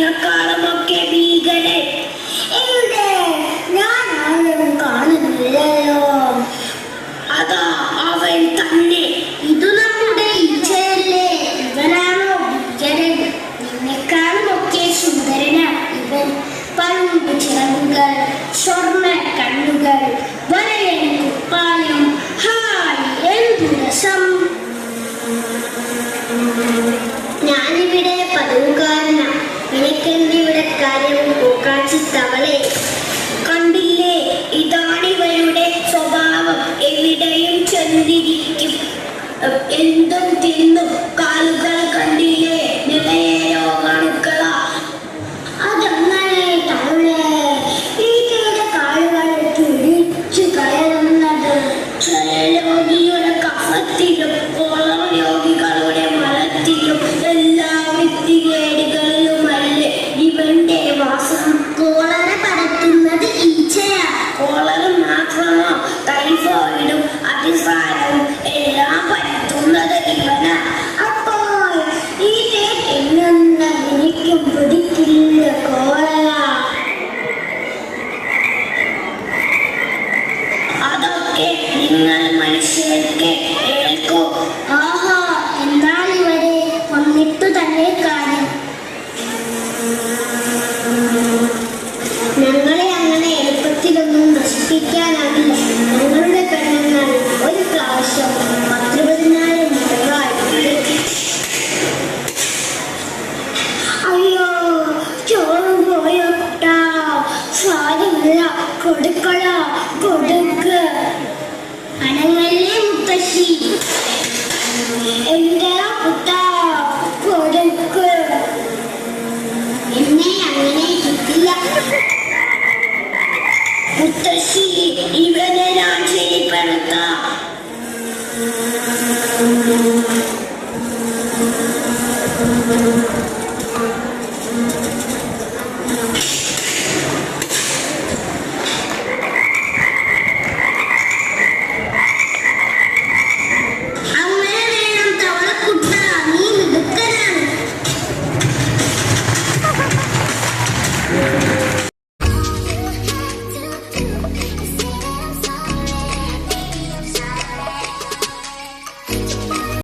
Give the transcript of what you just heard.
നിങ്ങളെക്കാളുമൊക്കെ ഭീകരൻ. എവിടെ? ഞാൻ ആരും കാണുന്നില്ലല്ലോ. അതാ അവൻ തന്നെ. ഇത് നമ്മുടെ ഈച്ചയല്ലേ? ഇവനാണോ ഭീകരൻ? നിന്നെക്കാളുമൊക്കെ സുന്ദരനാ ഇവൻ. പണ്ട് ചിറകുകൾ, സ്വർണ്ണ കണ്ണുകൾ, വരയൻ കുപ്പായം. ഹായ്, എന്തു രസം! ഞാനിവിടെ പതിവുകാരനാ. നിനക്കെന്തിവിടെ കാര്യം? പൂക്കാച്ചി തവളെ, കണ്ടില്ലേ? ഇതാണിവരുടെ സ്വഭാവം. എവിടെയും ചെന്നിരിക്കും, എന്തും തിന്നും. കാലുകൾ കണ്ടില്ലേ? നിറയെ രോഗാണുക്കളാ. അതങ്ങനെ തവളെ, ഈറ്റയുടെ കാലുകൾ പിടിച്ചു കയറുന്നത് ക്ഷയരോഗിയുടെ കഫത്തിലും രോഗികളുടെ മലത്തിലും എല്ലാ വൃത്തികേടുകളിലുമല്ലേ ഇവന്റെ വാസം. കോളറ പരത്തുന്നത് ഈച്ചയാ. കോളറ മാത്രമോ? ടൈഫോയിഡും അതിസാരവും എല്ലാം പരത്തുന്നത് ഇവനാ. അപ്പോൾ ഈറ്റയെ തിന്നുന്ന എനിക്കും പിടിക്കില്ല കോളറ. അതൊക്കെ നിങ്ങൾ മനുഷ്യർക്ക് ഏൽക്കൂ. ആഹാ, എന്നാൽ ഇവിടെ വന്നിട്ടു തന്നെ കാര്യം. ഞങ്ങളെ അങ്ങനെ എളുപ്പത്തിലൊന്നും നശിപ്പിക്കാനാവില്ല. ഞങ്ങളുടെ പെണ്ണുങ്ങൾ ഒരു പ്രാവശ്യം 10,000 മുട്ടകളായി. അയ്യോ, ചോറ് പോയ കുട്ടാ. സാരമില്ല, കൊടുക്കള, കൊടുക്ക്. അനങ്ങല്ലേ മുത്തശ്ശി. എന്താ കുട്ടാ, കൊടുക്ക്. എന്നെ അങ്ങനെ കിട്ടില്ല മുത്തശ്ശി. ഇവനെ ഞാൻ ശരിപ്പെടുത്താം.